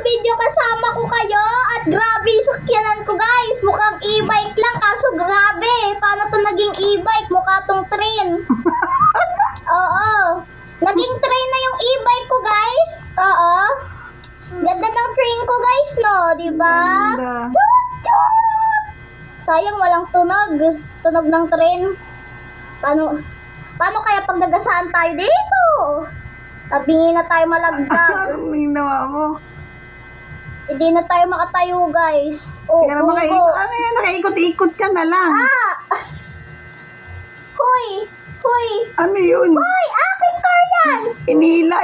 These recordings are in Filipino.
video kasama ko kayo at grabe yung sakyanan ko guys. Mukhang e-bike lang kaso grabe. Paano to naging e-bike? Mukha tong train. Oo. Naging train na yung e-bike ko guys. Oo. Ganda ng train ko guys no, di ba? Sayang walang tunog. Tunog ng train. Paano kaya pag nagasaan tayo dito? Tabingin na tayo malagdag. Anong ginawa mo? Hindi na tayo makatayo, guys. Oh, Kaya naman ano yan? Nakaikot-ikot ka na lang. Hoy! Hoy! Ano yun? Hoy! Aking car yan! Inila.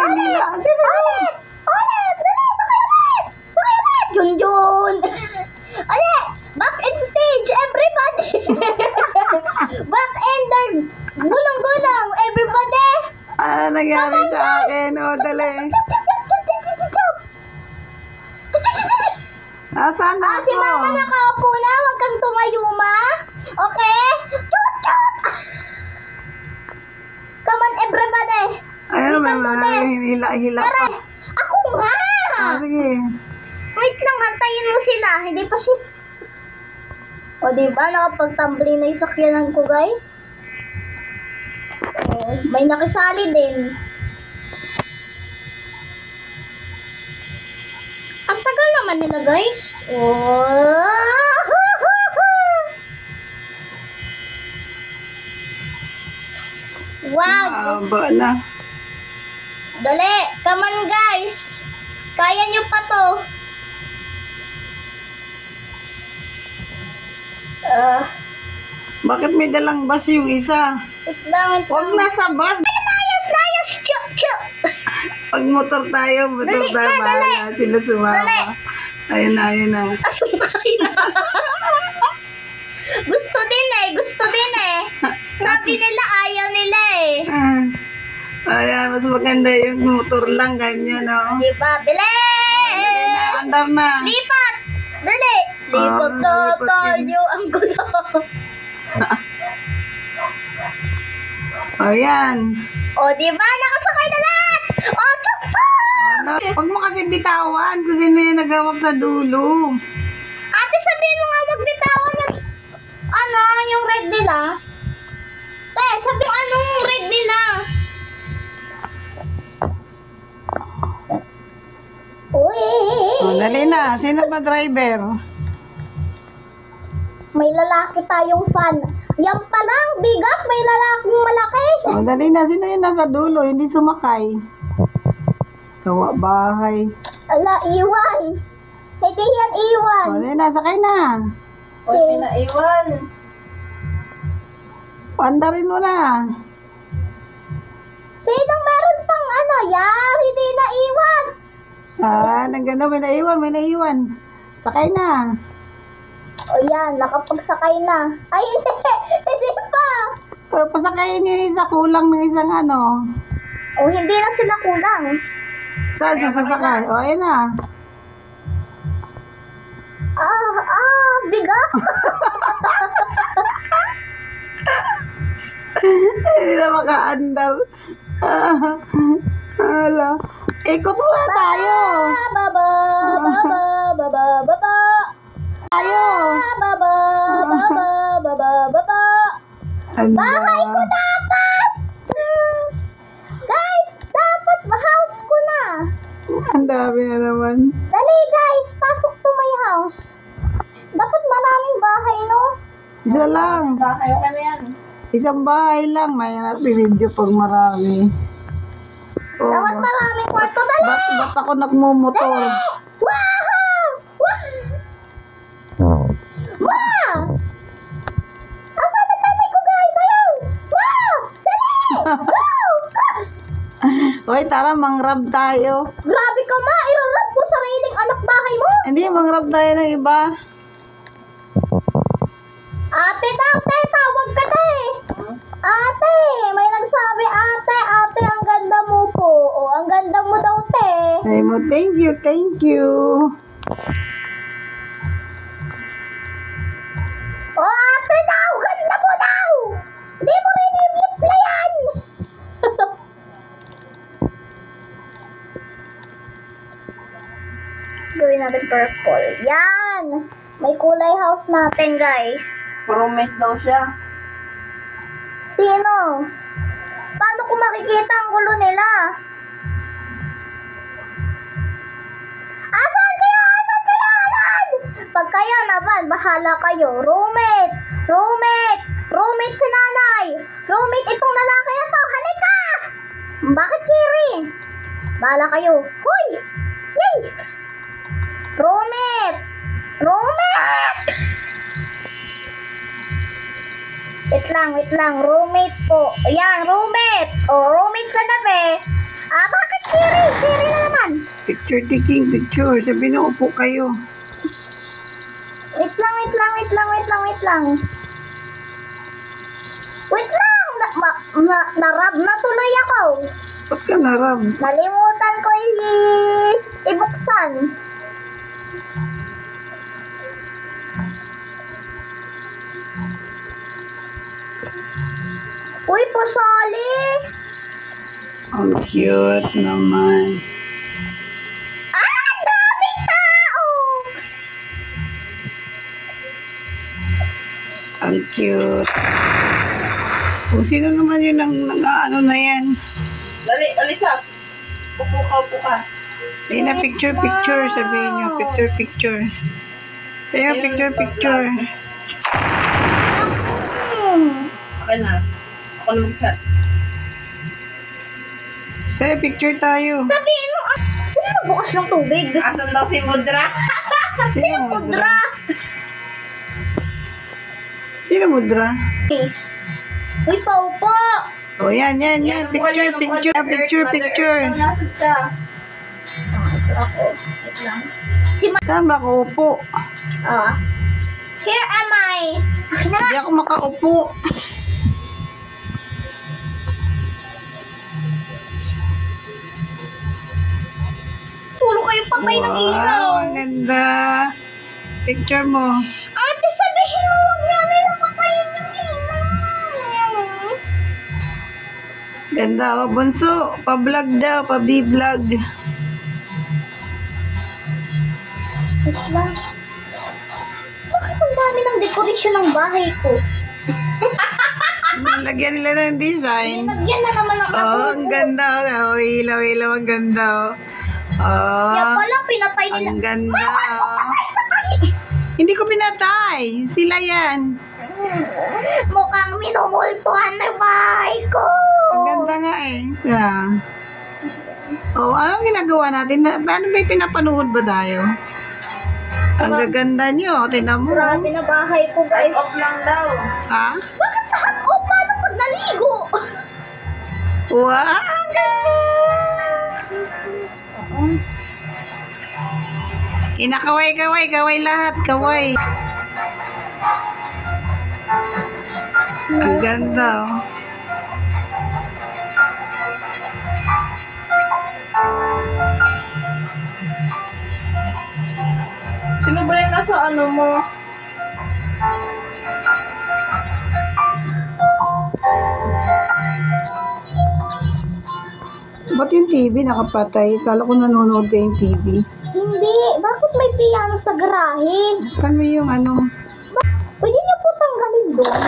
Sino? Ulit! Ulit! Dali! Sakay ulit! Sakay ulit! Yun! Ulit! Back in stage, everybody! Back in the gulong-gulong, everybody! Ano nangyari sa akin? O, dali. Nasaan na ako? Si mama nakaupo na, huwag kang tumayo, ma. Okay? Come on, everybody. Ayun, hila. Tara, ako nga. Sige. Wait lang, hantayin mo sila. Hindi pa sila. O, diba? Nakapag-tumbling na yung sakyanan ko, guys. O, may nakisali din. Ang tagal naman nila, guys. Wow! Haba na. Dali! Come on, guys! Kaya nyo pa to. Bakit may dalang bus yung isa? Wait lang. Huwag nasa bus. Layas! Chup! Pag motor tayo, Dali, bahala. Sila sumama. Ayun na. Sumakay na. Gusto din eh. Sabi nila ayaw nila eh. Ayan, mas maganda yung motor lang, ganyan, no? Diba? Bilis! Andar na. Lipat! Dali! Lipat na lipat tayo. Ang gulo. Ayan. O, diba? Nakasakay na lahat! O, chuk! Huwag mo kasi bitawan kung sino yung nagawak sa dulo. Ate, sabihin mo nga magbitawan yung yung red nila. Sabi mo anong red nila. Uy! Dali na. Sino ba driver? May lalaki tayong fan. Yan pa lang, bigat, may lalaking malaki. Dali na. Sino yung nasa dulo? Hindi sumakay. Tawa bahay. Ala, iwan. Hindi yan iwan. Dali na. Sakay na. Okay. Naiwan. Pandarin mo na. Sinong meron pang hindi na iwan. Nagano, may naiwan. Sakay na. O yan, nakapagsakay na. Ay, hindi pa. Pasakayin niyo yung isa, kulang ng isang O, hindi na sila kulang. Saan siya sasakay? O, ayun na. Bigat. Hindi na makaandar. Hala. Ikot muna tayo. Baba. Tayo. Baba. Bahay ko dapat! Guys, dapat house ko na. Ang dami na naman. Dali guys, pasok to my house. Dapat maraming bahay, no? Isa lang. Kayo ka na yan. Isang bahay lang. May video pag marami. Dapat maraming kwarto. Dali! Ba't ako nagmumotor? Wow! Wow! Asan ang tatay ko guys? Ayun! Wow! Dali! Wow! Hoy, tara, mangrab tayo. Grabe ka ma! Irarap mo sariling anak bahay mo! Hindi, mangrab tayo ng iba. Ate, tawag ka na eh. Ate, may nagsabi, ate, ang ganda mo po. O, ang ganda mo daw, te. Ay mo, thank you. O, ate daw, ganda mo daw. Hindi mo rin i-replyan. Gawin natin purple. Yan! May kulay house natin, guys. Roommate daw siya. Sino? Paano ko makikita ang gulo nila? Asan kayo? Asan kayo? Asan? Pag kayo naman, bahala kayo. Roommate! Roommate! Roommate si nanay! Roommate itong lalaki na to! Halika! Bakit, Kiri? Bahala kayo. Hoy! Yay! Roommate! Roommate! Wait lang. Roommate po. Ayan, roommate. O, roommate ka na, be. Bakit Kiri? Kiri na naman. Picture taking, picture. Sabi na upo kayo. Wait lang. Narab na tuloy ako. Ba't ka narab? Nalimutan ko ibuksan. Uy, pasali. Ang cute naman. Daming tao. Ang cute. Kung sino naman yun ang ano na yan. Dali, Alisa. Upo ka. Ayun na, picture. Sabihin nyo, picture. Sa'yo, picture. Okay na. Ako na mag-chat. Sa'yo, picture tayo. Sabihin mo, sino nagbukas ng tubig? Asan daw si Mudra? Sino pudra? Sino Mudra? Uy, paupo. O, yan. Picture. Nasaan ka? Ito ako. Wait lang. Saan ba ako upo? Here am I. Hindi ako makaupo. Puro kayo patay ng ilaw. Wow, ang ganda. Picture mo. Ate, sabihin mo, huwag namin napatayin yung ilaw. Ganda o, bunso. Pa-vlog daw, pa-b-vlog. Wait lang. Bakit ang dami ng dekorasyon ng bahay ko? Lagyan nila ng design. Linagyan na naman ang Oh, apoy ang ko. ganda. Oh, ilaw, ang ganda. Kaya Oh, pala, pinatay nila. ang ganda. Hindi ko pinatay. Sila yan. Mukhang minumultuhan na bahay ko. Ang ganda nga eh. Yeah. Oh, anong ginagawa natin? Paano ba pinapanood ba tayo? Ang gaganda nyo. Tinan mo. Grabe na bahay ko, guys. Off lang daw. Ha? Bakit lahat off? Paano pag naligo? Wow, ang ganda. Kinakaway lahat. Kaway. Ang ganda. Oh. Sino ba yung nasa ano mo? Ba't yung TV nakapatay? Kala ko nanonood ka yung TV. Hindi. Bakit may piano sa garahe? Saan mo yung ano? Pwede niyo po tanggalin doon.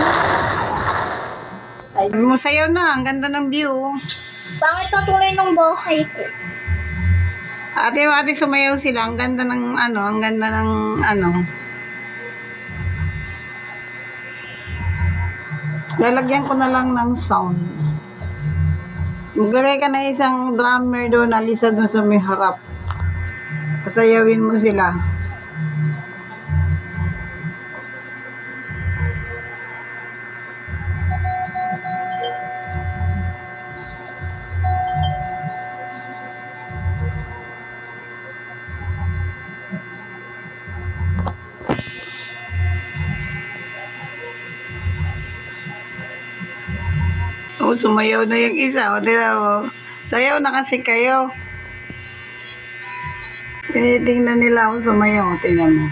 Masayaw na. Ang ganda ng view. Pangit na tuloy ng bahay ko. Ate, sumayaw sila. Ang ganda ng ano. Lalagyan ko na lang ng sound. Maglagay ka na isang drummer doon, alisa doon sa may harap. Pasayawin mo sila. Oh, sumayaw na yung isa. O, tila mo. Sayaw na kasi kayo. Tinitingnan nila ako sumayaw. O, tingnan mo.